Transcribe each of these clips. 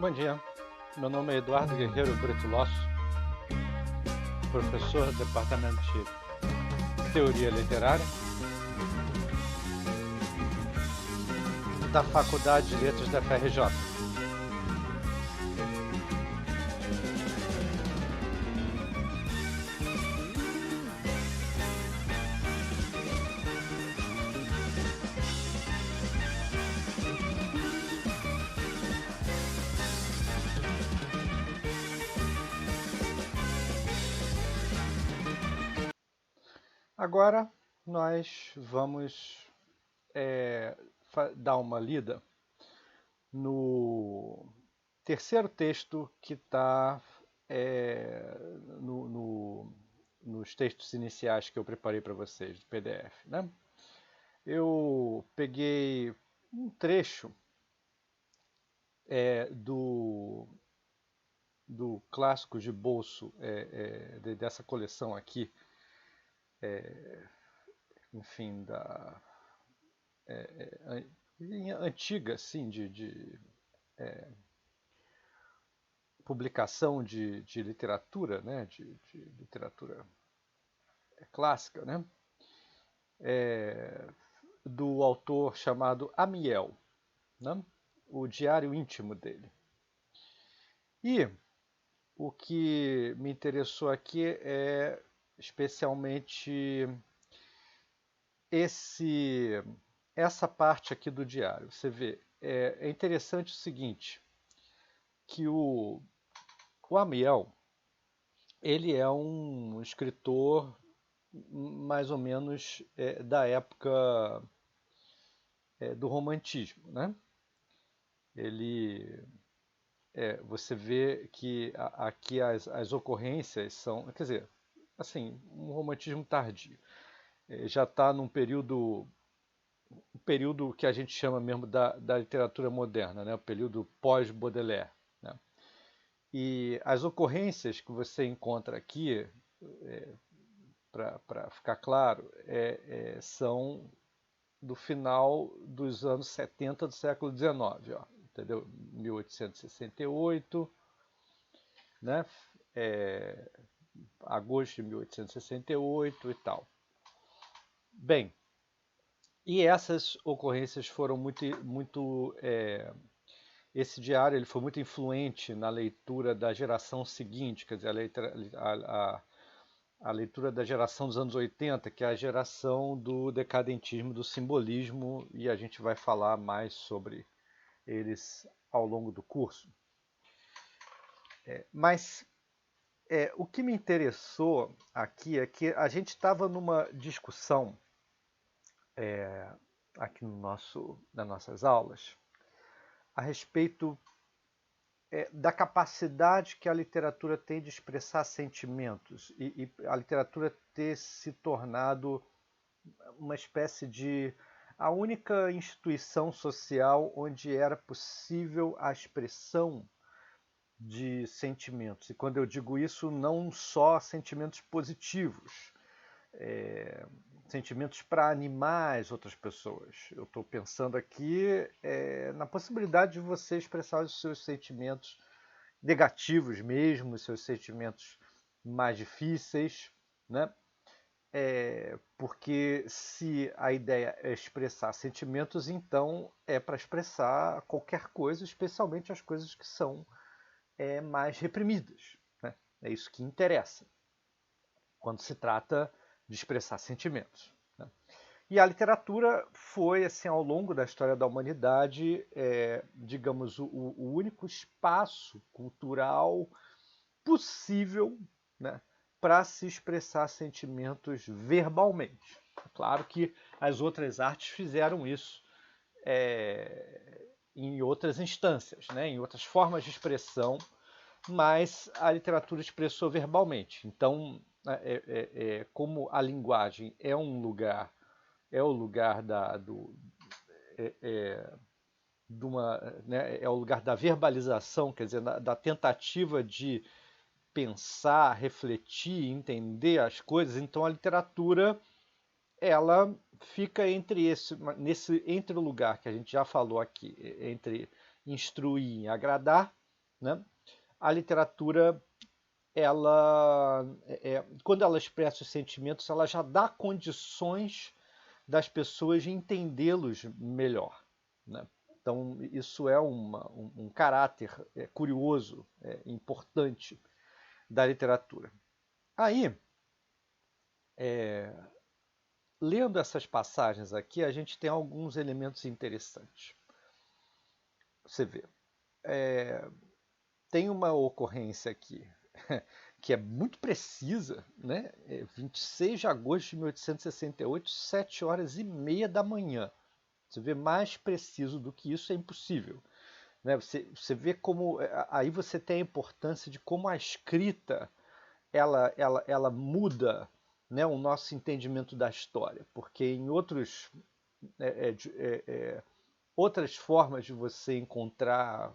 Bom dia, meu nome é Eduardo Guerreiro Bretulossi, professor do Departamento de Teoria Literária da Faculdade de Letras da FRJ. Agora nós vamos dar uma lida no terceiro texto que está nos textos iniciais que eu preparei para vocês do PDF, né? Eu peguei um trecho do clássico de bolso dessa coleção aqui, enfim, antiga, assim, de publicação de literatura, né, de literatura clássica, né, do autor chamado Amiel, né, o diário íntimo dele. E o que me interessou aqui é especialmente essa parte aqui do diário. Você vê, é interessante o seguinte, que o Amiel, ele é um escritor mais ou menos da época do romantismo, né? Ele, você vê que aqui as ocorrências são, quer dizer, assim, um romantismo tardio. Já está num período que a gente chama mesmo da literatura moderna, né? O período pós-Baudelaire, né? E as ocorrências que você encontra aqui, para ficar claro, são do final dos anos 70 do século XIX, ó, entendeu? 1868, né? Agosto de 1868 e tal. Bem, e essas ocorrências foram muito esse diário ele foi muito influente na leitura da geração seguinte, quer dizer, a leitura da geração dos anos 80, que é a geração do decadentismo, do simbolismo, e a gente vai falar mais sobre eles ao longo do curso. Mas o que me interessou aqui é que a gente estava numa discussão aqui nas nossas aulas a respeito da capacidade que a literatura tem de expressar sentimentos e a literatura ter se tornado uma espécie de a única instituição social onde era possível a expressão de sentimentos. E quando eu digo isso, não só sentimentos positivos, sentimentos para animar as outras pessoas. Eu estou pensando aqui na possibilidade de você expressar os seus sentimentos negativos mesmo, os seus sentimentos mais difíceis, né? Porque se a ideia é expressar sentimentos, então é para expressar qualquer coisa, especialmente as coisas que são mais reprimidas, né? É isso que interessa quando se trata de expressar sentimentos, né? E a literatura foi, assim, ao longo da história da humanidade, digamos, o único espaço cultural possível, né, para se expressar sentimentos verbalmente. Claro que as outras artes fizeram isso em outras instâncias, né, em outras formas de expressão, mas a literatura expressou verbalmente. Então, como a linguagem é o lugar né, é o lugar da verbalização, quer dizer, da tentativa de pensar, refletir, entender as coisas, então a literatura ela fica entre o lugar que a gente já falou aqui, entre instruir e agradar, né? A literatura, quando ela expressa os sentimentos, ela já dá condições das pessoas de entendê-los melhor, né? Então, isso é um caráter curioso, importante da literatura. Aí, lendo essas passagens aqui, a gente tem alguns elementos interessantes. Você vê, tem uma ocorrência aqui que é muito precisa, né? 26 de agosto de 1868, 7 horas e meia da manhã. Você vê, mais preciso do que isso é impossível, né? Você vê como aí você tem a importância de como a escrita ela muda, né, o nosso entendimento da história, porque em outras formas de você encontrar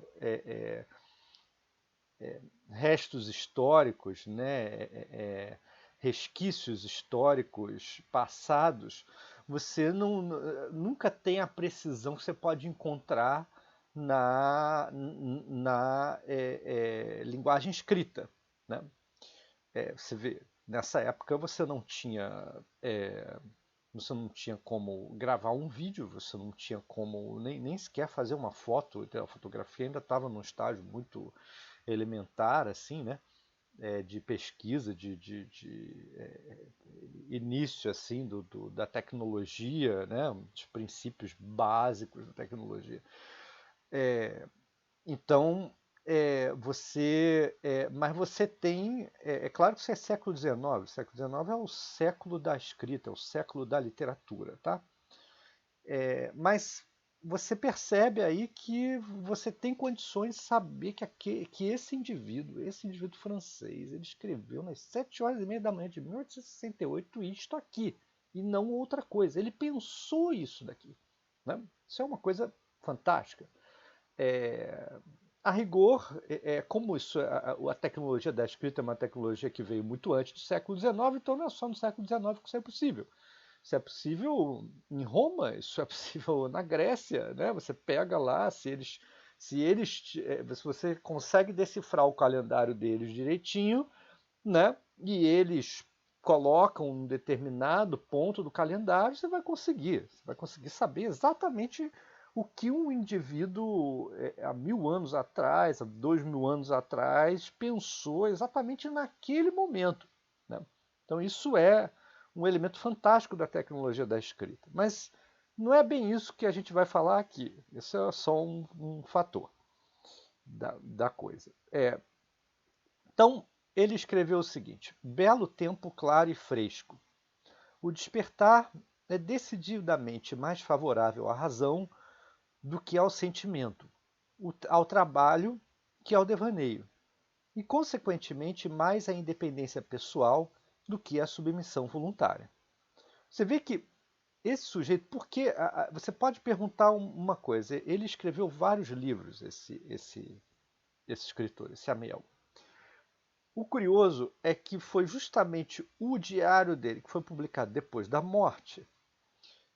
restos históricos, né, resquícios históricos passados, você nunca tem a precisão que você pode encontrar na linguagem escrita, né? Você vê, nessa época você não tinha como gravar um vídeo, você não tinha como nem sequer fazer uma foto, a fotografia ainda estava num estágio muito elementar, assim, né? De pesquisa, de início assim da tecnologia, né? Dos princípios básicos da tecnologia. Então, mas você tem, claro que isso é século XIX. O século XIX é o século da escrita, é o século da literatura, tá? Mas você percebe aí que você tem condições de saber que esse indivíduo francês, ele escreveu nas 7 horas e meia da manhã de 1868 isto aqui, e não outra coisa. Ele pensou isso daqui, né? Isso é uma coisa fantástica. A rigor, como a tecnologia da escrita é uma tecnologia que veio muito antes do século XIX, então não é só no século XIX que isso é possível. Isso é possível em Roma, isso é possível na Grécia, né? Você pega lá, se você consegue decifrar o calendário deles direitinho, né? E eles colocam um determinado ponto do calendário, você vai conseguir saber exatamente o que um indivíduo há 1000 anos atrás, há 2000 anos atrás, pensou exatamente naquele momento, né? Então isso é um elemento fantástico da tecnologia da escrita. Mas não é bem isso que a gente vai falar aqui. Isso é só um fator da coisa. Então, ele escreveu o seguinte: belo tempo claro e fresco. O despertar é decididamente mais favorável à razão do que ao sentimento, ao trabalho que ao devaneio, e, consequentemente, mais à independência pessoal do que à submissão voluntária. Você vê que esse sujeito, porque você pode perguntar uma coisa, ele escreveu vários livros, esse escritor, esse Amiel. O curioso é que foi justamente o diário dele, que foi publicado depois da morte,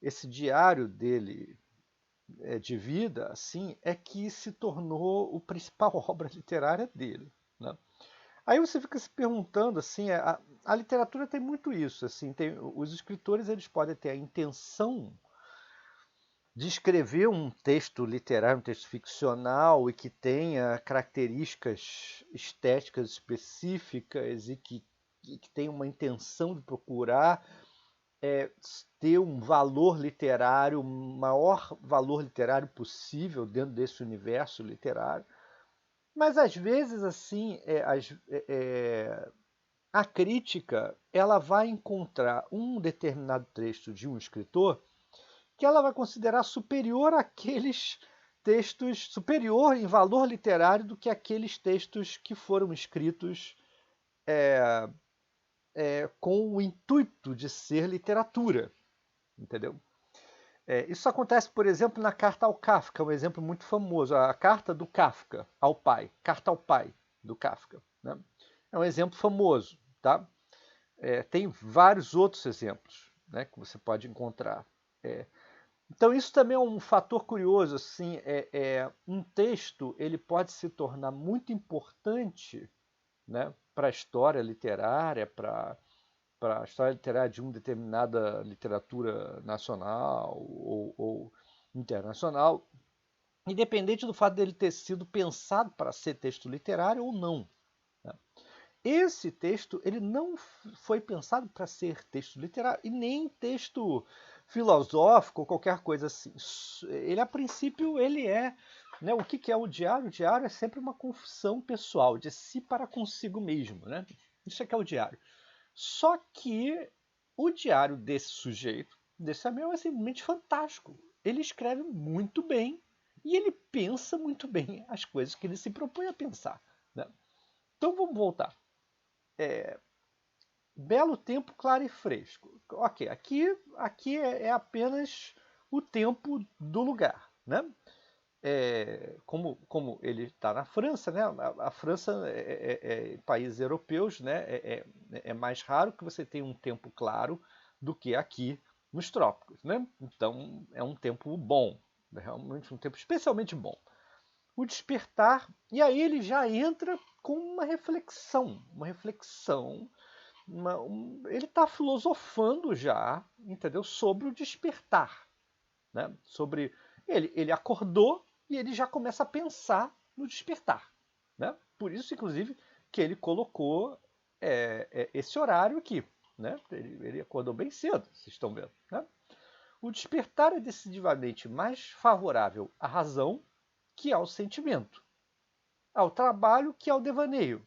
esse diário dele de vida, assim, é que se tornou o principal obra literária dele, né? Aí você fica se perguntando, assim, a literatura tem muito isso, assim, os escritores eles podem ter a intenção de escrever um texto literário, um texto ficcional e que tenha características estéticas específicas e que tenha uma intenção de procurar ter um valor literário, o maior valor literário possível dentro desse universo literário. Mas às vezes assim, a crítica ela vai encontrar um determinado texto de um escritor que ela vai considerar superior àqueles textos, superior em valor literário do que aqueles textos que foram escritos com o intuito de ser literatura, entendeu? Isso acontece, por exemplo, na carta ao Kafka, um exemplo muito famoso, a carta do Kafka ao pai, carta ao pai do Kafka, né? É um exemplo famoso, tá? Tem vários outros exemplos, né, que você pode encontrar. Então isso também é um fator curioso, assim, um texto ele pode se tornar muito importante, né, para a história literária, para a história literária de uma determinada literatura nacional ou internacional, independente do fato dele ter sido pensado para ser texto literário ou não, né? Esse texto ele não foi pensado para ser texto literário e nem texto filosófico ou qualquer coisa assim. Ele, a princípio, ele é, né, o que é o diário? O diário é sempre uma confissão pessoal, de si para consigo mesmo, né? Isso é que é o diário. Só que o diário desse sujeito, desse amigo, é simplesmente fantástico. Ele escreve muito bem e ele pensa muito bem as coisas que ele se propõe a pensar, né? Então vamos voltar. Belo tempo, claro e fresco. Ok, aqui é apenas o tempo do lugar, né? Como ele está na França, né? A França países europeus, né? É mais raro que você tenha um tempo claro do que aqui nos trópicos, né? Então é um tempo bom, realmente um tempo especialmente bom. O despertar, e aí ele já entra com uma reflexão ele está filosofando já, entendeu? Sobre o despertar, né? Sobre ele acordou e ele já começa a pensar no despertar, né? Por isso, inclusive, que ele colocou esse horário aqui, né? Ele acordou bem cedo, vocês estão vendo, né? O despertar é decididamente mais favorável à razão que ao sentimento, ao trabalho que ao devaneio,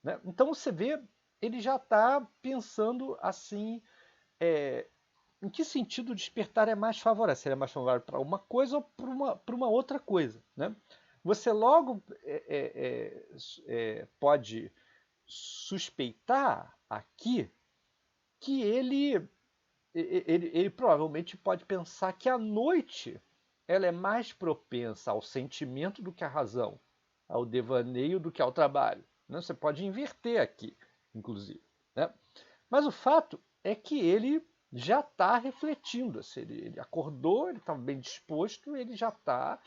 né? Então você vê, ele já está pensando assim, é, em que sentido o despertar é mais favorável? Se ele é mais favorável para uma coisa ou para uma outra coisa, né? Você logo pode suspeitar aqui que ele provavelmente pode pensar que a noite ela é mais propensa ao sentimento do que à razão, ao devaneio do que ao trabalho, né? Você pode inverter aqui, inclusive, né? Mas o fato é que ele já está refletindo. Assim, ele acordou, ele está bem disposto, ele já está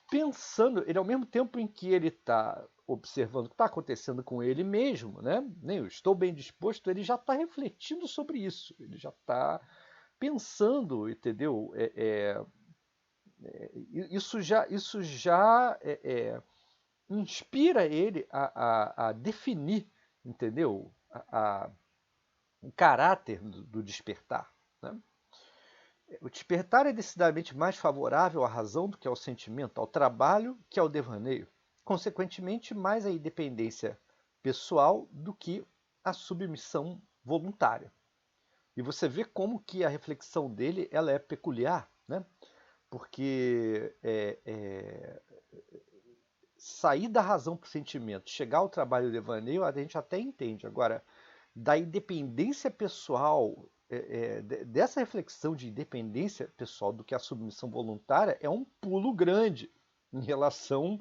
pensando. Ele, ao mesmo tempo em que ele está observando o que está acontecendo com ele mesmo, né? Nem eu estou bem disposto, ele já está refletindo sobre isso. Ele já está pensando, entendeu? Isso já inspira ele a definir, entendeu? O caráter do despertar, né? O despertar é decididamente mais favorável à razão do que ao sentimento, ao trabalho que ao devaneio. Consequentemente, mais à independência pessoal do que à submissão voluntária. E você vê como que a reflexão dele ela é peculiar, né? Porque sair da razão para o sentimento, chegar ao trabalho devaneio, a gente até entende. Agora, da independência pessoal, dessa reflexão de independência pessoal do que a submissão voluntária, é um pulo grande em relação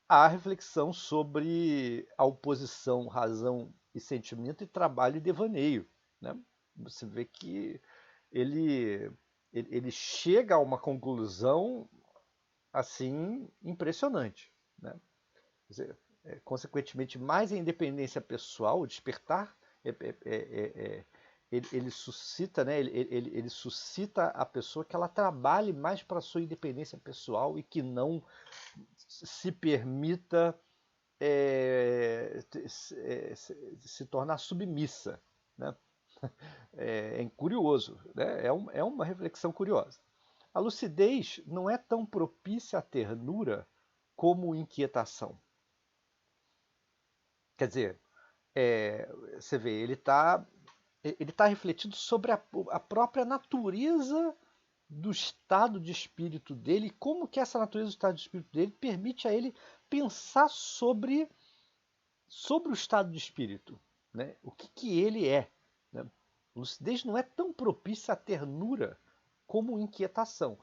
à reflexão sobre a oposição razão e sentimento e trabalho e devaneio, né? Você vê que ele, ele chega a uma conclusão assim impressionante, né? Quer dizer, consequentemente, mais a independência pessoal, o despertar, ele suscita, né, ele suscita a pessoa que ela trabalhe mais para a sua independência pessoal e que não se permita se tornar submissa, né? É curioso, né? É uma reflexão curiosa. A lucidez não é tão propícia à ternura como inquietação. Quer dizer, você vê, ele tá refletindo sobre a própria natureza do estado de espírito dele, como que essa natureza do estado de espírito dele permite a ele pensar sobre o estado de espírito, né? O que ele é, né? Lucidez não é tão propícia à ternura como inquietação,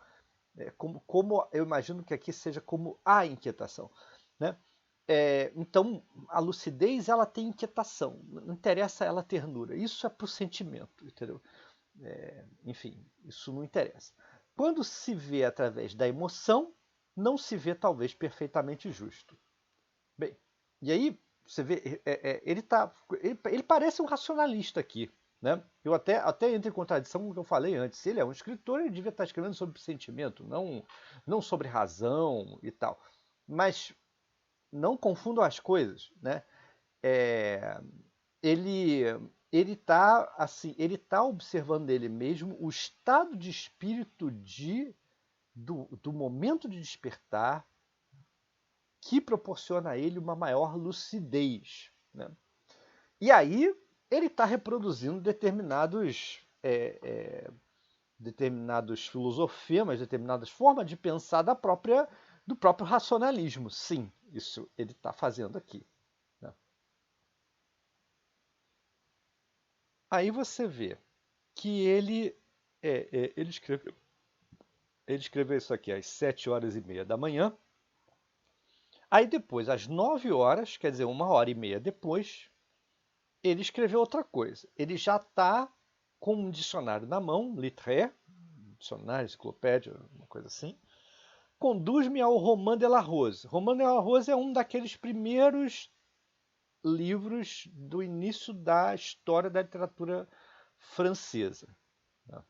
né? Como eu imagino que aqui seja como a inquietação, né? Então, a lucidez ela tem inquietação, não interessa ela ternura, isso é para o sentimento, entendeu? Enfim, isso não interessa. Quando se vê através da emoção, não se vê talvez perfeitamente justo. Bem, e aí você vê, ele parece um racionalista aqui, né? Eu até entro em contradição com o que eu falei antes. Se ele é um escritor, ele devia estar escrevendo sobre sentimento, não sobre razão e tal. Mas não confundam as coisas, né? É, ele ele tá observando ele mesmo o estado de espírito do momento de despertar que proporciona a ele uma maior lucidez, né? E aí ele está reproduzindo determinados filosofemas, determinadas formas de pensar do próprio racionalismo. Sim, isso ele está fazendo aqui, né? Aí você vê que ele escreveu isso aqui às 7h30 da manhã. Aí depois, às 9 horas, quer dizer, 1h30 depois, ele escreveu outra coisa. Ele já está com um dicionário na mão, Littré, dicionário, enciclopédia, uma coisa assim. Conduz-me ao Roman de la Rose. Roman de la Rose é um daqueles primeiros livros do início da história da literatura francesa, né?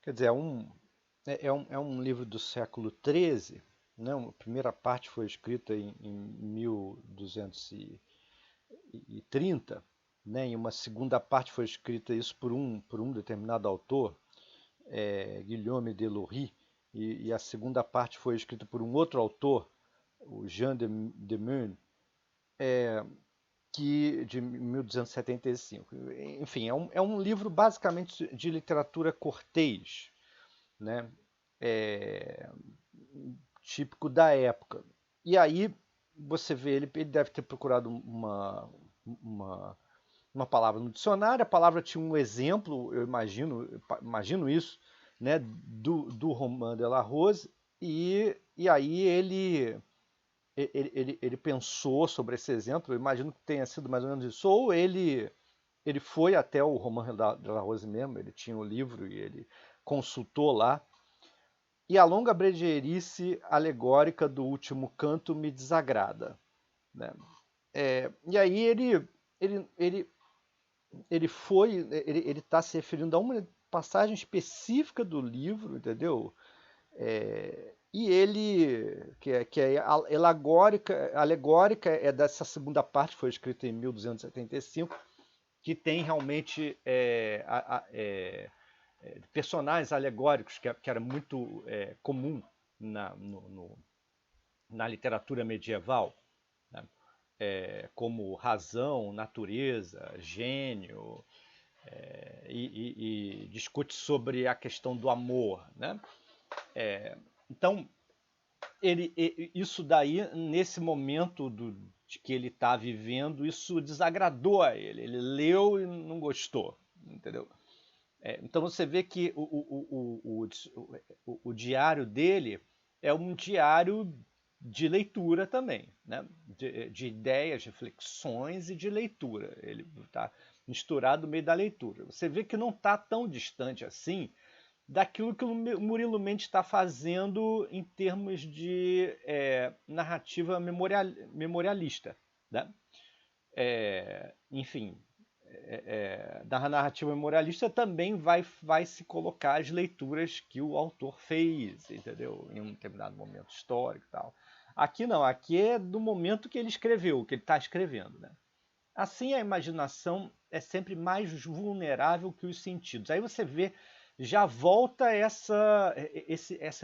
Quer dizer, é um livro do século XIII, né? A primeira parte foi escrita em 1230, né? E uma segunda parte foi escrita isso por um determinado autor, Guillaume de Lory, e a segunda parte foi escrita por um outro autor, o Jean de Meun, de 1275. Enfim, é um livro basicamente de literatura cortês, né? É, típico da época. E aí você vê, ele deve ter procurado uma, uma palavra no dicionário, a palavra tinha um exemplo, eu imagino isso, né, do Roman de la Rose, e aí ele pensou sobre esse exemplo, eu imagino que tenha sido mais ou menos isso, ou ele foi até o Roman de la Rose mesmo, ele tinha o livro e ele consultou lá, e a longa brejeirice alegórica do último canto me desagrada, né? E aí ele, ele está se referindo a uma passagem específica do livro, entendeu? E ele, que é alegórica, é dessa segunda parte, foi escrita em 1275, que tem realmente personagens alegóricos, que era muito comum na, no, no, na literatura medieval, né? Como razão, natureza, gênio, e discute sobre a questão do amor, né? Então, isso daí, nesse momento de que ele está vivendo, isso desagradou a ele. Ele leu e não gostou, entendeu? Então você vê que o diário dele é um diário de leitura também, né? De ideias, reflexões e de leitura. Ele está misturado no meio da leitura. Você vê que não está tão distante assim daquilo que o Murilo Mendes está fazendo em termos de narrativa memorialista, né? Enfim, da narrativa memorialista também vai se colocar as leituras que o autor fez, entendeu? Em um determinado momento histórico e tal. Aqui não, aqui é do momento que ele escreveu, que ele está escrevendo, né? Assim, a imaginação é sempre mais vulnerável que os sentidos. Aí você vê, já volta essa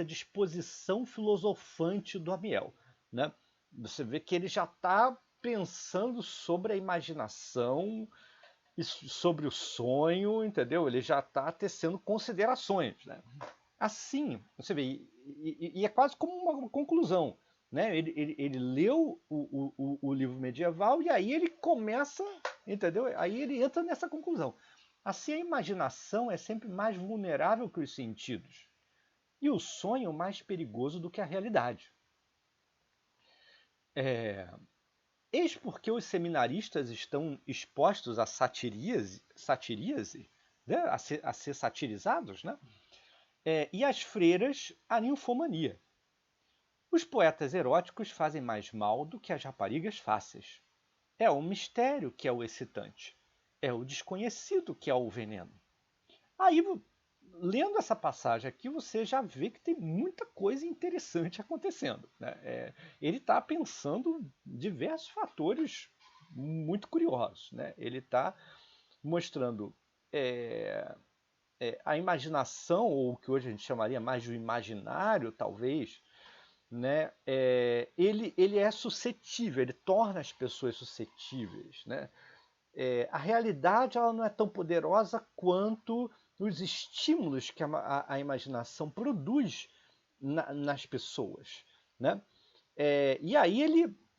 disposição filosofante do Amiel, né? Você vê que ele já está pensando sobre a imaginação e sobre o sonho, entendeu? Ele já está tecendo considerações, né? Assim, você vê, e é quase como uma conclusão, né? Ele leu o livro medieval e aí ele começa, entendeu? Aí ele entra nessa conclusão. Assim, a imaginação é sempre mais vulnerável que os sentidos e o sonho mais perigoso do que a realidade. Eis porque os seminaristas estão expostos a satiríase, né? A ser satirizados, né? E as freiras, a ninfomania. Os poetas eróticos fazem mais mal do que as raparigas fáceis. É o mistério que é o excitante. É o desconhecido que é o veneno. Aí, lendo essa passagem aqui, você já vê que tem muita coisa interessante acontecendo, né? Ele está pensando diversos fatores muito curiosos, né? Ele está mostrando é, a imaginação, ou o que hoje a gente chamaria mais de imaginário, talvez, né? Ele é suscetível, ele torna as pessoas suscetíveis, né? A realidade ela não é tão poderosa quanto os estímulos que a imaginação produz nas pessoas, né? E aí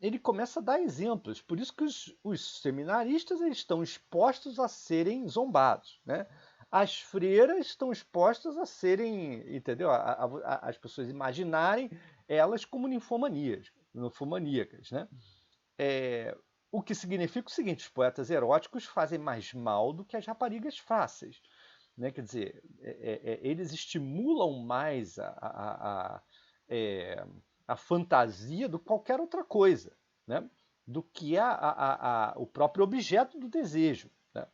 ele começa a dar exemplos, por isso que os seminaristas eles estão expostos a serem zombados, né? As freiras estão expostas a serem, entendeu? As pessoas imaginarem elas como ninfomaníacas, né? É, o que significa o seguinte: os poetas eróticos fazem mais mal do que as raparigas fáceis. Né? Quer dizer, eles estimulam mais é, a fantasia do que qualquer outra coisa, né? Do que o próprio objeto do desejo. Né?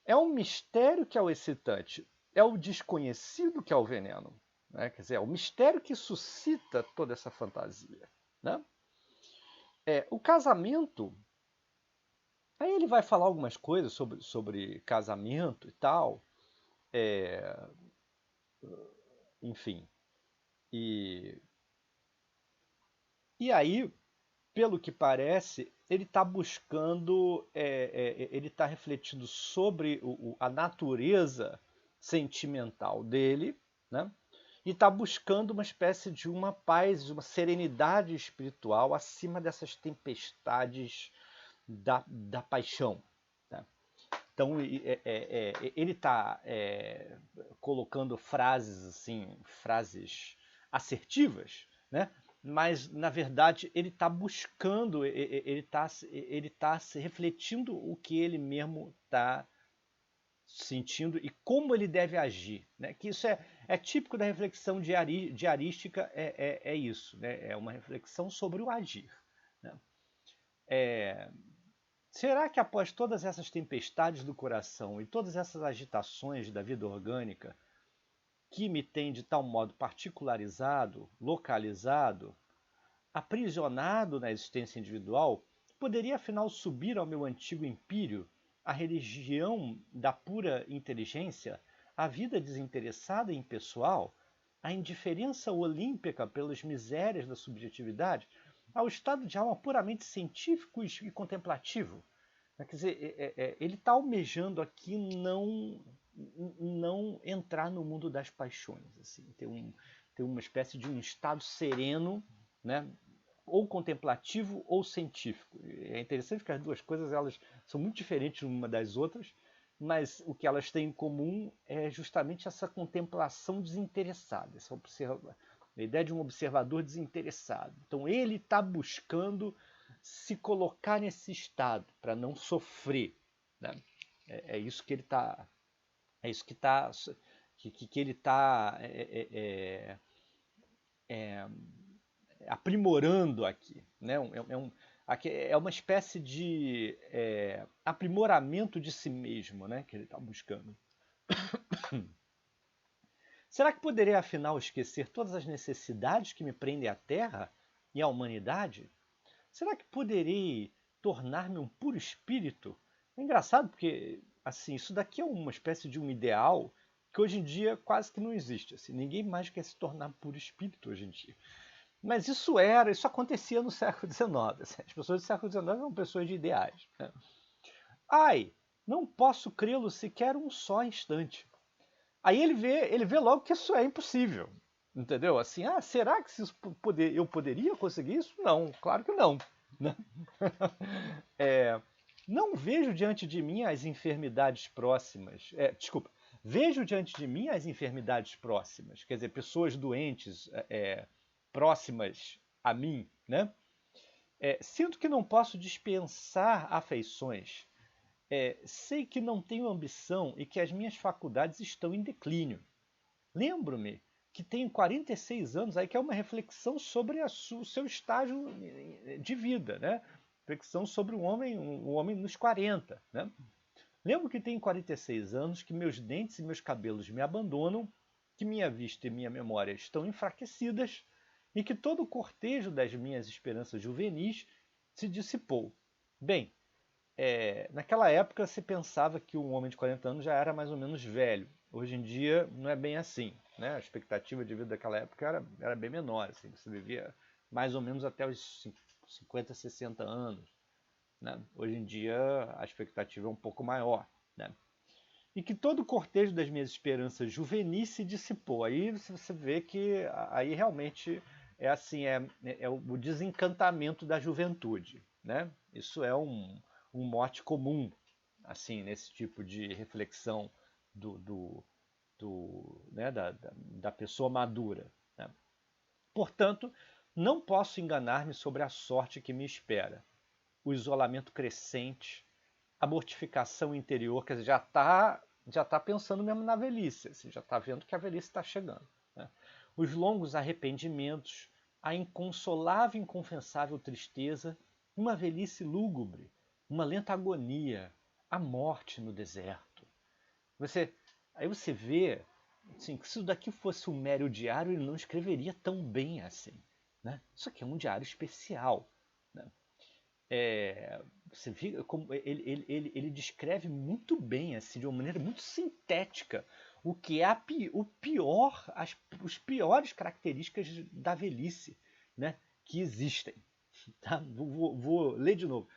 É um mistério que é o excitante, é o desconhecido que é o veneno. Né? Quer dizer, é o mistério que suscita toda essa fantasia. Né? O casamento. Aí ele vai falar algumas coisas sobre casamento e tal, é, enfim. E, e aí, pelo que parece, ele está buscando, ele está refletindo sobre a natureza sentimental dele, né? E está buscando uma espécie de uma paz, de uma serenidade espiritual acima dessas tempestades da paixão. Né? Então ele está colocando frases assim, frases assertivas, né? Mas na verdade ele está buscando, ele tá se refletindo o que ele mesmo está sentindo e como ele deve agir, né? Que isso é típico da reflexão diarística, é isso, né? É uma reflexão sobre o agir. Né? Será que após todas essas tempestades do coração e todas essas agitações da vida orgânica, que me tem de tal modo particularizado, localizado, aprisionado na existência individual, poderia afinal subir ao meu antigo empírio, a religião da pura inteligência, a vida desinteressada e impessoal, a indiferença olímpica pelas misérias da subjetividade, ao estado de alma puramente científico e contemplativo? Quer dizer, ele está almejando aqui não entrar no mundo das paixões, assim, ter uma espécie de um estado sereno, né? Ou contemplativo ou científico. É interessante que as duas coisas elas são muito diferentes uma das outras, mas o que elas têm em comum é justamente essa contemplação desinteressada, a ideia de um observador desinteressado. Então ele está buscando se colocar nesse estado para não sofrer. Né? Isso que ele está, é isso que está, que ele está aprimorando aqui. Né? É uma espécie de aprimoramento de si mesmo, né? Que ele está buscando. Será que poderei, afinal, esquecer todas as necessidades que me prendem à Terra e à humanidade? Será que poderei tornar-me um puro espírito? É engraçado porque, assim, isso daqui é uma espécie de um ideal que hoje em dia quase que não existe. Assim, ninguém mais quer se tornar puro espírito hoje em dia. Mas isso acontecia no século XIX. Assim, as pessoas do século XIX eram pessoas de ideais. Né? Ai, não posso crê-lo sequer um só instante. Aí ele vê logo que isso é impossível. Entendeu? Assim, será que eu poderia conseguir isso? Não, claro que não. Né? Não vejo diante de mim as enfermidades próximas. Desculpa, vejo diante de mim as enfermidades próximas. Quer dizer, pessoas doentes próximas a mim, né? Sinto que não posso dispensar afeições. Sei que não tenho ambição e que as minhas faculdades estão em declínio. Lembro-me que tenho 46 anos, aí que é uma reflexão sobre o seu estágio de vida, né? Reflexão sobre o homem nos 40, né? Lembro que tenho 46 anos, que meus dentes e meus cabelos me abandonam, que minha vista e minha memória estão enfraquecidas e que todo o cortejo das minhas esperanças juvenis se dissipou. Bem, naquela época se pensava que um homem de 40 anos já era mais ou menos velho. Hoje em dia não é bem assim, né? A expectativa de vida daquela época era bem menor, assim, você vivia mais ou menos até os 50, 60 anos. Né? Hoje em dia a expectativa é um pouco maior. Né? E que todo o cortejo das minhas esperanças juvenis se dissipou. Aí você vê que aí realmente é assim, é o desencantamento da juventude. Né? Isso é um mote comum assim nesse tipo de reflexão né, da pessoa madura. Né? Portanto, não posso enganar-me sobre a sorte que me espera. O isolamento crescente, a mortificação interior, quer dizer, já tá pensando mesmo na velhice, assim, já está vendo que a velhice está chegando. Né? Os longos arrependimentos, a inconsolável e inconfessável tristeza, uma velhice lúgubre, uma lenta agonia, a morte no deserto. Aí você vê assim, que se isso daqui fosse um mero diário, ele não escreveria tão bem assim. Né? Isso aqui é um diário especial. Né? Você vê como ele descreve muito bem, assim, de uma maneira muito sintética, o que é os piores características da velhice, né, que existem. Tá? Vou ler de novo.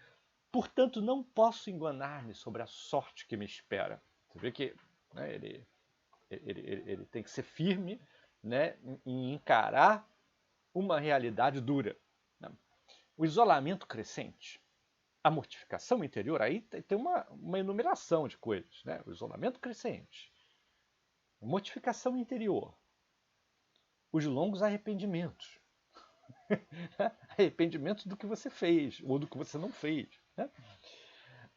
Portanto, não posso enganar-me sobre a sorte que me espera. Você vê que, né, ele tem que ser firme, né, em encarar uma realidade dura. Né? O isolamento crescente, a mortificação interior, aí tem uma enumeração de coisas. Né? O isolamento crescente, a mortificação interior, os longos arrependimentos. Arrependimentos do que você fez ou do que você não fez. Né?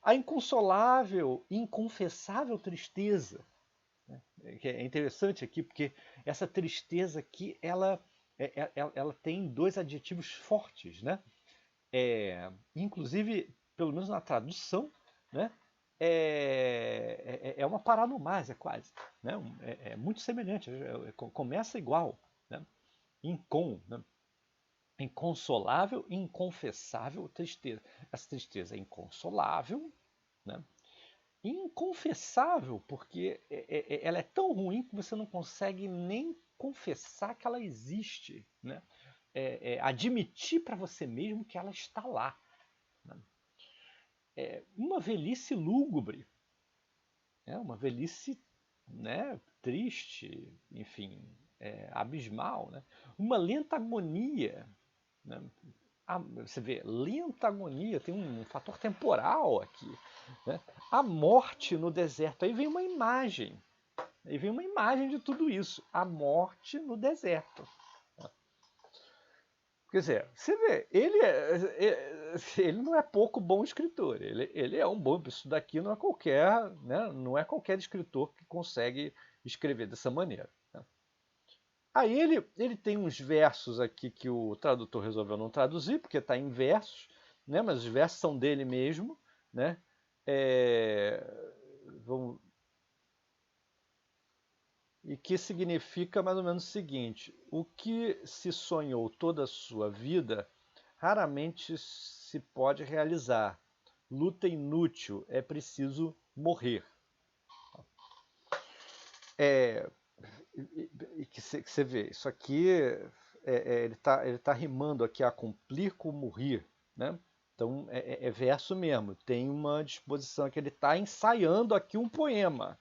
A inconsolável, inconfessável tristeza. Né? Que é interessante aqui, porque essa tristeza aqui, ela tem dois adjetivos fortes. Né? Inclusive, pelo menos na tradução, né? É uma paradomásia quase. Né? É muito semelhante, começa igual. Né? Né? Inconsolável, inconfessável tristeza. Essa tristeza é inconsolável, né? Inconfessável, porque ela é tão ruim que você não consegue nem confessar que ela existe. Né? Admitir para você mesmo que ela está lá. Né? Uma velhice lúgubre, uma velhice, né, triste, enfim, abismal. Né? Uma lenta agonia. Né? Você vê, lenta agonia, tem um fator temporal aqui. Né? A morte no deserto. Aí vem uma imagem. Aí vem uma imagem de tudo isso. A morte no deserto. Quer dizer, você vê, ele não é pouco bom escritor. Ele é um bom. Isso daqui não é qualquer, né? Não é qualquer escritor que consegue escrever dessa maneira. Né? Aí ele tem uns versos aqui que o tradutor resolveu não traduzir, porque está em versos, né? Mas os versos são dele mesmo. Né? Vamos, e que significa mais ou menos o seguinte: o que se sonhou toda a sua vida raramente se pode realizar. Luta inútil, é preciso morrer. E que você vê, isso aqui ele tá rimando aqui a cumprir com morrer, né? Então é verso mesmo. Tem uma disposição que ele está ensaiando aqui um poema.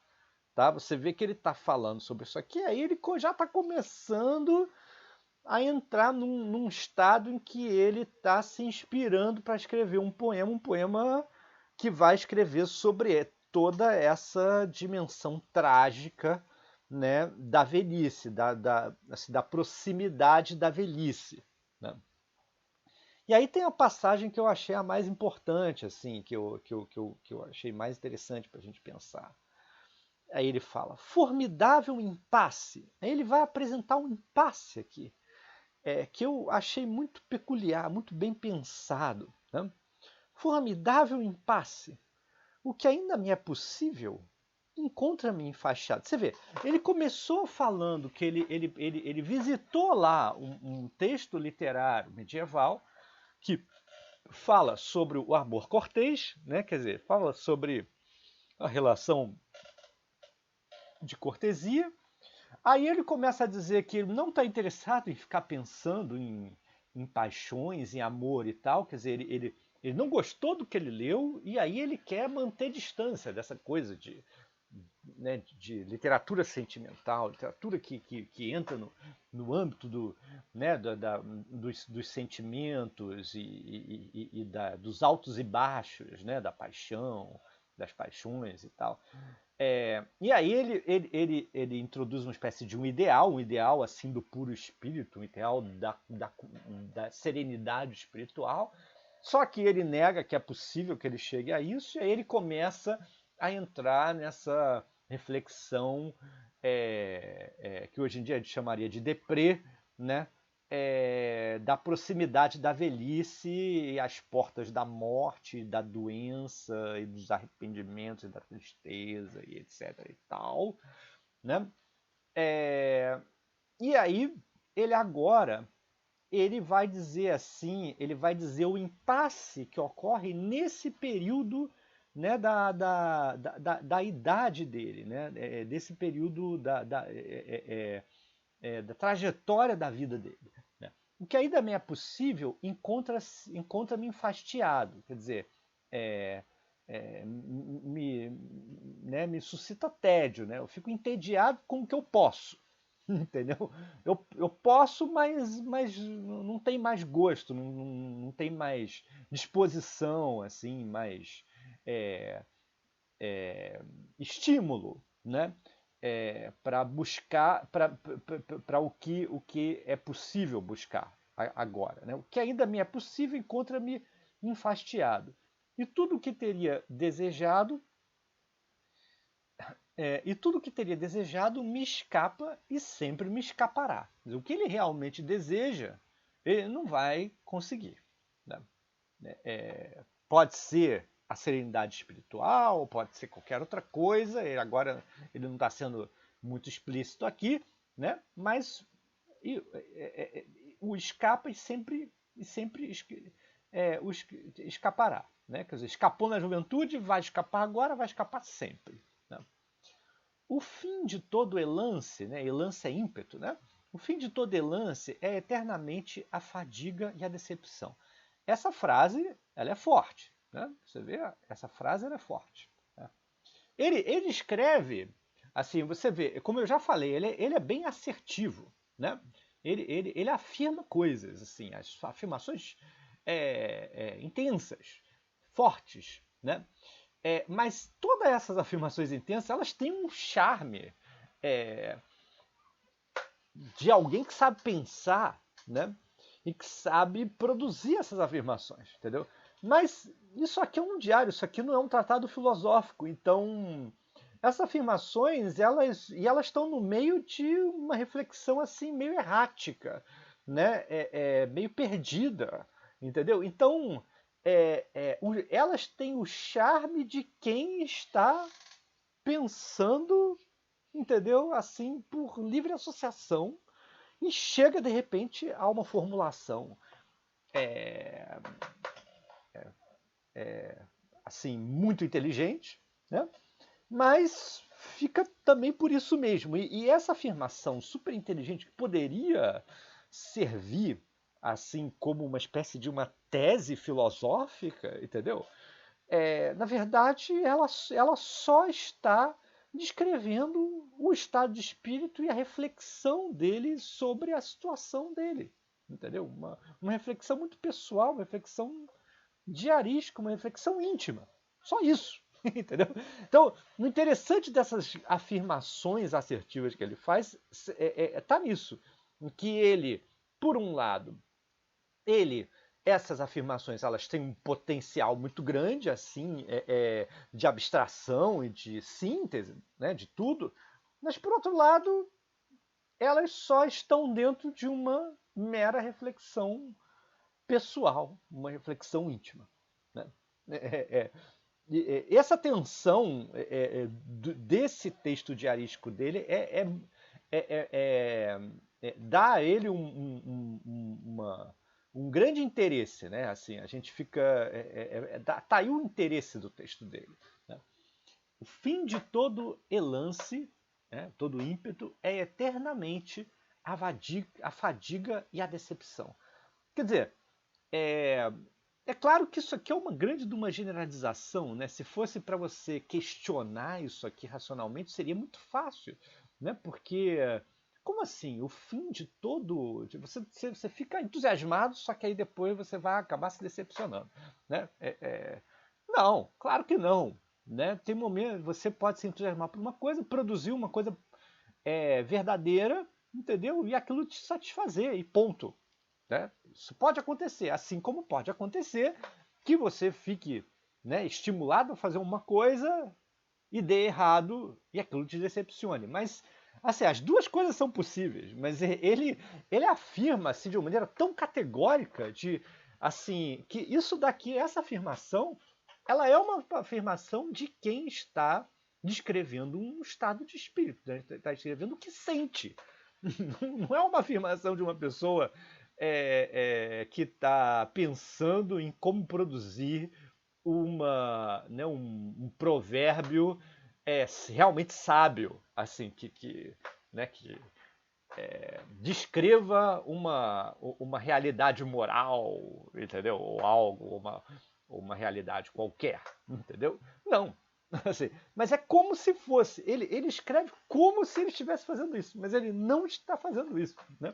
Tá? Você vê que ele está falando sobre isso aqui, aí ele já está começando a entrar num estado em que ele está se inspirando para escrever um poema que vai escrever sobre toda essa dimensão trágica, né, da velhice, assim, da proximidade da velhice. Né? E aí tem a passagem que eu achei a mais importante, assim, que eu achei mais interessante para a gente pensar. Aí ele fala, formidável impasse. Aí ele vai apresentar um impasse aqui, que eu achei muito peculiar, muito bem pensado. Né? Formidável impasse. O que ainda me é possível, encontra-me enfaixado. Você vê, ele começou falando que ele visitou lá um texto literário medieval que fala sobre o amor cortês, né? Quer dizer, fala sobre a relação de cortesia. Aí ele começa a dizer que ele não está interessado em ficar pensando em paixões, em amor e tal. Quer dizer, ele não gostou do que ele leu e aí ele quer manter distância dessa coisa né, de literatura sentimental, literatura que entra no âmbito né, dos sentimentos dos altos e baixos, né, da paixão, das paixões e tal. E aí ele introduz uma espécie de um ideal assim do puro espírito, um ideal da serenidade espiritual, só que ele nega que é possível que ele chegue a isso, e aí ele começa a entrar nessa reflexão que hoje em dia a gente chamaria de deprê, né? Da proximidade da velhice e às portas da morte, da doença e dos arrependimentos e da tristeza e etc e tal, né? E aí ele vai dizer assim, ele vai dizer o impasse que ocorre nesse período, né, da idade dele, né, desse período da trajetória da vida dele. Né. O que ainda me é possível encontra-me enfastiado, quer dizer, me suscita tédio, né? Eu fico entediado com o que eu posso. Entendeu? Eu posso, mas não tem mais gosto, não tem mais disposição, assim, mais estímulo, né? Para buscar para o que é possível buscar agora. Né? O que ainda me é possível encontra-me enfastiado. E tudo o que teria desejado me escapa e sempre me escapará. O que ele realmente deseja, ele não vai conseguir. Né? Pode ser a serenidade espiritual, pode ser qualquer outra coisa. Agora ele não está sendo muito explícito aqui, né? Mas o escapa e sempre escapará. Né? Quer dizer, escapou na juventude, vai escapar agora, vai escapar sempre. Né? O fim de todo elance, né? Elance é ímpeto, né? O fim de todo elance é eternamente a fadiga e a decepção. Essa frase, ela é forte, né? Você vê, essa frase ela é forte. Né? Ele escreve, assim, você vê, como eu já falei, ele é bem assertivo, né? Ele afirma coisas, assim, as afirmações intensas, fortes, né? Mas todas essas afirmações intensas, elas têm um charme de alguém que sabe pensar, né? E que sabe produzir essas afirmações, entendeu? Mas isso aqui é um diário, isso aqui não é um tratado filosófico, então essas afirmações, elas estão no meio de uma reflexão assim meio errática, né? Meio perdida, entendeu? Então elas têm o charme de quem está pensando, entendeu? Assim, por livre associação e chega de repente a uma formulação assim muito inteligente, né? Mas fica também por isso mesmo. E essa afirmação super inteligente que poderia servir assim como uma espécie de uma tese filosófica, entendeu? Na verdade, ela só está descrevendo o estado de espírito e a reflexão dele sobre a situação dele. Entendeu? Uma reflexão muito pessoal, uma reflexão diarística, uma reflexão íntima. Só isso. Entendeu? Então, o interessante dessas afirmações assertivas que ele faz está nisso. Em que ele, por um lado, ele essas afirmações elas têm um potencial muito grande assim de abstração e de síntese, né, de tudo, mas por outro lado elas só estão dentro de uma mera reflexão pessoal, uma reflexão íntima, né? É, essa tensão desse texto diarístico dele dá a ele um grande interesse, né? Assim, a gente fica. Tá aí o interesse do texto dele. Né? O fim de todo elance, né, todo ímpeto, é eternamente a fadiga e a decepção. Quer dizer, é, é claro que isso aqui é uma grande de uma generalização, né? Se fosse para você questionar isso aqui racionalmente, seria muito fácil, né? Porque como assim? O fim de todo. Você fica entusiasmado, só que aí depois você vai acabar se decepcionando. Né? Não, claro que não. Né? Tem momentos, você pode se entusiasmar por uma coisa, produzir uma coisa verdadeira, entendeu? E aquilo te satisfazer, e ponto. Né? Isso pode acontecer, assim como pode acontecer que você fique, né, estimulado a fazer uma coisa e dê errado e aquilo te decepcione. Mas assim, as duas coisas são possíveis, mas ele afirma assim de uma maneira tão categórica de assim que isso daqui, essa afirmação, ela é uma afirmação de quem está descrevendo um estado de espírito, né? Está descrevendo o que sente. Não é uma afirmação de uma pessoa que está pensando em como produzir um provérbio realmente sábio, assim, né, que descreva uma realidade moral, entendeu? Ou algo, uma realidade qualquer, entendeu? Não. Assim, mas é como se fosse. Ele escreve como se ele estivesse fazendo isso, mas ele não está fazendo isso. Né?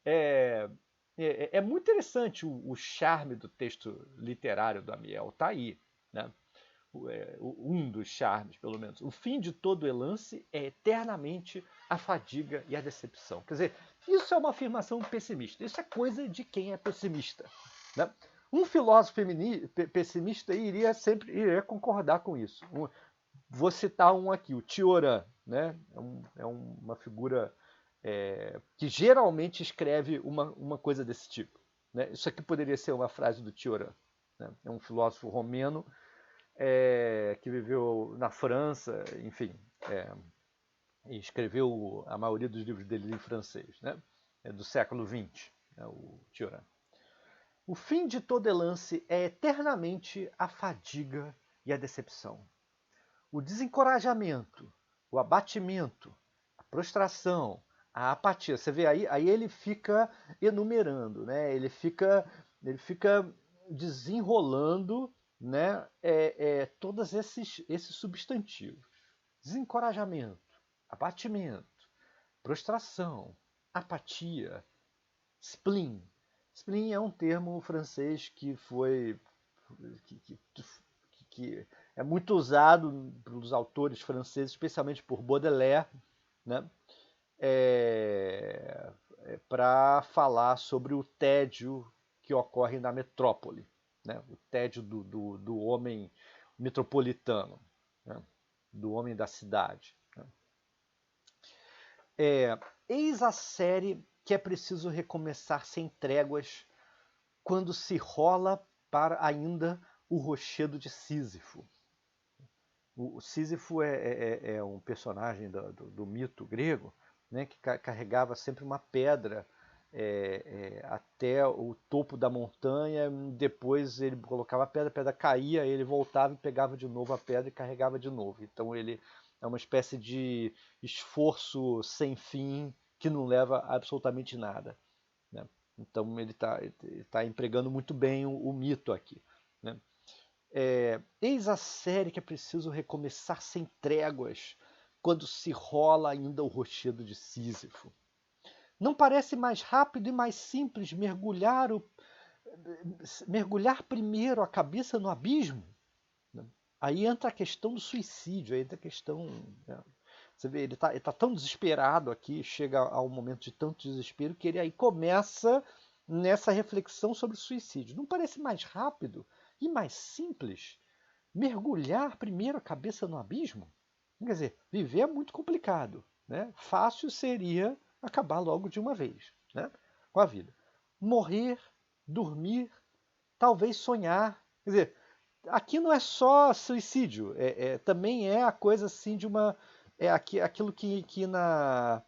É, é muito interessante o charme do texto literário do Amiel, está aí. Né? Um dos charmes, pelo menos. O fim de todo elance é eternamente a fadiga e a decepção. Quer dizer, isso é uma afirmação pessimista. Isso é coisa de quem é pessimista. Né? Um filósofo pessimista iria sempre concordar com isso. Vou citar um aqui, o Tioran. Né? É uma figura que geralmente escreve uma coisa desse tipo. Né? Isso aqui poderia ser uma frase do Tioran. Né? É um filósofo romeno que viveu na França, enfim, e escreveu a maioria dos livros dele em francês, né? Do século XX, né? O Tioran. O fim de todo elance é eternamente a fadiga e a decepção. O desencorajamento, o abatimento, a prostração, a apatia. Você vê aí ele fica enumerando, né? Ele fica desenrolando, né? Todos esses substantivos: desencorajamento, abatimento, prostração, apatia, spleen. Spleen é um termo francês que foi que é muito usado pelos autores franceses, especialmente por Baudelaire, né? Para falar sobre o tédio que ocorre na metrópole, né? O tédio do homem metropolitano, né? Do homem da cidade. Né? Eis a série que é preciso recomeçar sem tréguas quando se rola para ainda o rochedo de Sísifo. O Sísifo é um personagem do mito grego, né, que carregava sempre uma pedra até o topo da montanha, depois ele colocava a pedra caía, ele voltava e pegava de novo a pedra e carregava de novo. Então ele é uma espécie de esforço sem fim que não leva a absolutamente nada. Né? Então ele tá empregando muito bem o mito aqui. Né? Eis a série que é preciso recomeçar sem tréguas, quando se rola ainda o rochedo de Sísifo. Não parece mais rápido e mais simples mergulhar primeiro a cabeça no abismo? Aí entra a questão do suicídio, aí entra a questão. Né? Você vê, ele tá tão desesperado aqui, chega ao momento de tanto desespero, que ele aí começa nessa reflexão sobre o suicídio. Não parece mais rápido e mais simples mergulhar primeiro a cabeça no abismo? Quer dizer, viver é muito complicado, né? Fácil seria acabar logo de uma vez, né? Com a vida. Morrer, dormir, talvez sonhar. Quer dizer, aqui não é só suicídio, também é a coisa assim de uma. Aquilo que na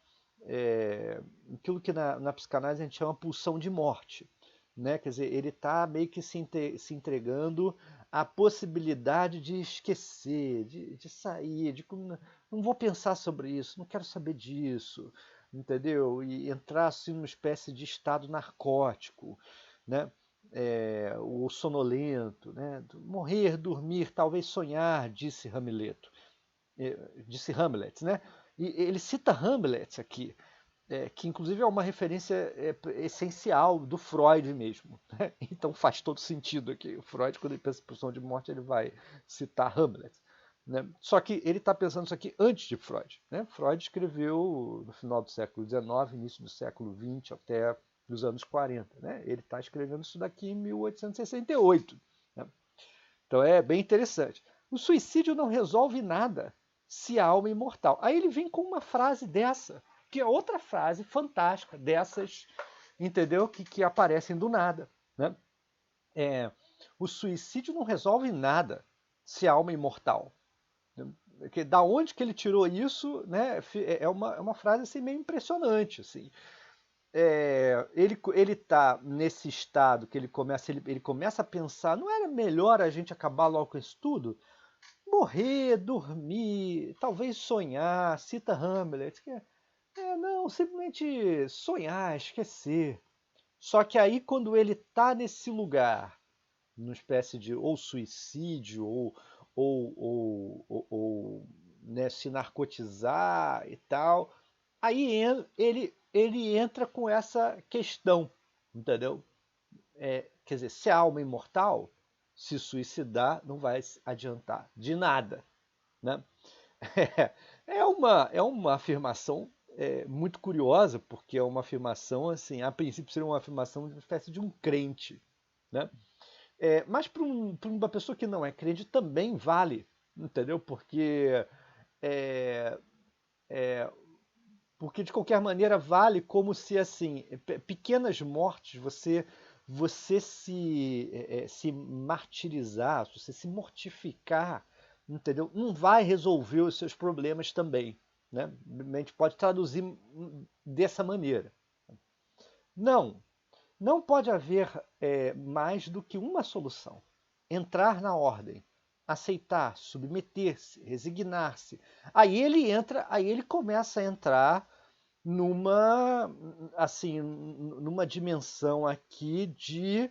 psicanálise a gente chama pulsão de morte. Né? Quer dizer, ele está meio que se entregando à possibilidade de esquecer, de sair, não vou pensar sobre isso, não quero saber disso, entendeu? E entrar assim numa espécie de estado narcótico, né? O sonolento, né? Morrer, dormir, talvez sonhar, disse Hamlet, né? E ele cita Hamlet aqui, que inclusive é uma referência essencial do Freud mesmo. Né? Então faz todo sentido aqui. O Freud, quando ele pensa em pulsão de morte, ele vai citar Hamlet. Né? Só que ele está pensando isso aqui antes de Freud. Né? Freud escreveu no final do século XIX, início do século XX, até os anos 40. Né? Ele está escrevendo isso daqui em 1868. Né? Então é bem interessante. O suicídio não resolve nada se a alma é imortal. Aí ele vem com uma frase dessa, que é outra frase fantástica dessas, entendeu? Que aparecem do nada. Né? O suicídio não resolve nada se a alma é imortal. Da onde que ele tirou isso, né? É uma frase assim, meio impressionante. Assim. Ele está nesse estado que ele começa a pensar, não era melhor a gente acabar logo com isso tudo? Morrer, dormir, talvez sonhar, cita Hamlet. Não, simplesmente sonhar, esquecer. Só que aí, quando ele está nesse lugar, numa espécie de ou suicídio, ou né, se narcotizar e tal, aí ele entra com essa questão, entendeu? Quer dizer, se a alma é imortal, se suicidar não vai adiantar de nada. Né? É uma afirmação muito curiosa, porque é uma afirmação, assim, a princípio seria uma afirmação de uma espécie de um crente. Né? Mas para uma pessoa que não é crente também vale, entendeu? É, é, porque de qualquer maneira vale como se assim pequenas mortes você se martirizar, você se mortificar, entendeu? Não vai resolver os seus problemas também, né? A gente pode traduzir dessa maneira. Não, não pode haver mais do que uma solução. Entrar na ordem, aceitar, submeter-se, resignar-se. Aí ele começa a entrar numa assim numa dimensão aqui de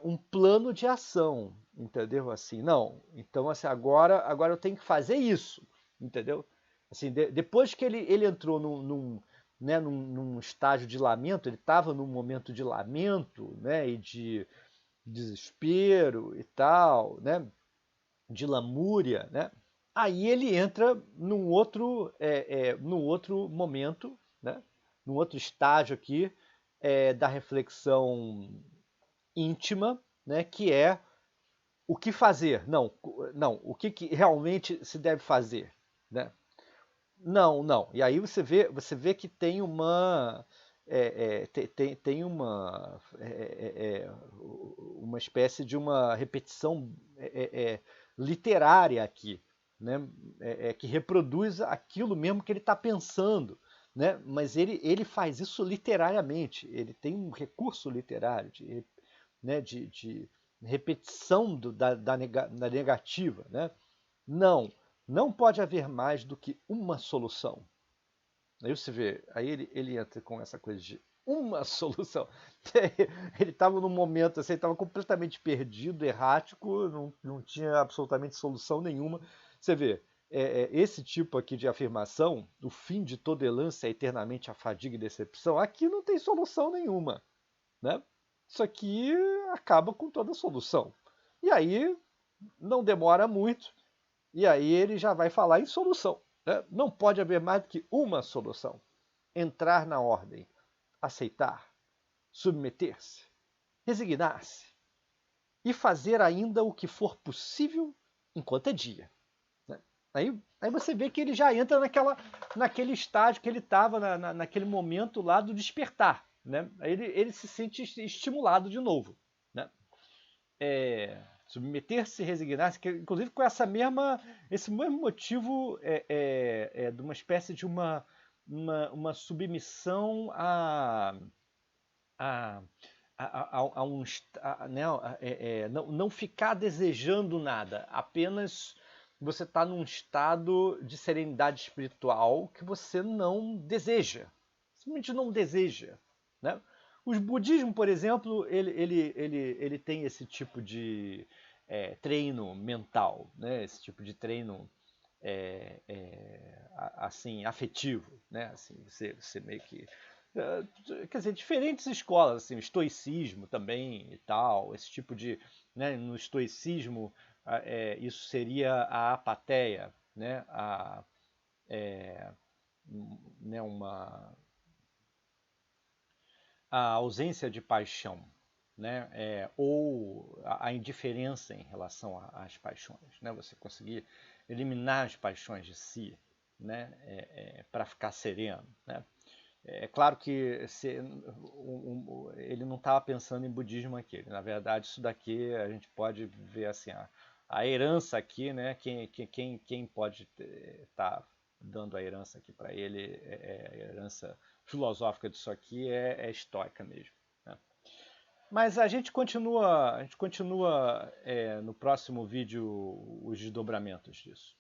um plano de ação, entendeu? Assim, não. Então assim agora eu tenho que fazer isso, entendeu? Assim, depois que ele entrou num estágio de lamento, ele estava num momento de lamento, né, e de desespero e tal, né, de lamúria, né? Aí ele entra num outro momento, né? Num outro estágio aqui da reflexão íntima, né? Que é o que fazer? Não, o que realmente se deve fazer, né? Não, não. E aí você vê que tem uma espécie de uma repetição literária aqui, né? Que reproduz aquilo mesmo que ele está pensando, né? Mas ele faz isso literariamente. Ele tem um recurso literário né? de repetição da negativa, né? Não, não pode haver mais do que uma solução. Aí você vê, aí ele entra com essa coisa de uma solução. Ele estava num momento assim, estava completamente perdido, errático, não tinha absolutamente solução nenhuma. Você vê, esse tipo aqui de afirmação, o fim de toda herança é eternamente a fadiga e decepção, aqui não tem solução nenhuma. Né? Isso aqui acaba com toda solução. E aí não demora muito, e aí ele já vai falar em solução. Né? Não pode haver mais do que uma solução. Entrar na ordem, aceitar, submeter-se, resignar-se e fazer ainda o que for possível enquanto é dia. Né? Aí você vê que ele já entra naquele estágio que ele estava naquele momento lá do despertar. Né? Aí ele se sente estimulado de novo. Né? Submeter-se, resignar-se, inclusive com esse mesmo motivo de uma espécie de uma submissão a, a um, né, não ficar desejando nada, apenas você está num estado de serenidade espiritual que você não deseja, simplesmente não deseja. Né? O budismo, por exemplo, ele tem esse tipo de treino mental, né? Esse tipo de treino assim afetivo, né? Assim, você meio que quer dizer, diferentes escolas, assim, o estoicismo também e tal, esse tipo de, né, no estoicismo isso seria a apatheia, né, né, a ausência de paixão, né, ou a indiferença em relação às paixões, né, você conseguir eliminar as paixões de si, né, para ficar sereno, né. É claro que ele não estava pensando em budismo aqui. Na verdade, isso daqui a gente pode ver assim, a herança aqui, né? Quem pode estar dando a herança aqui para ele, a herança filosófica disso aqui é estoica mesmo. Né? Mas a gente continua no próximo vídeo os desdobramentos disso.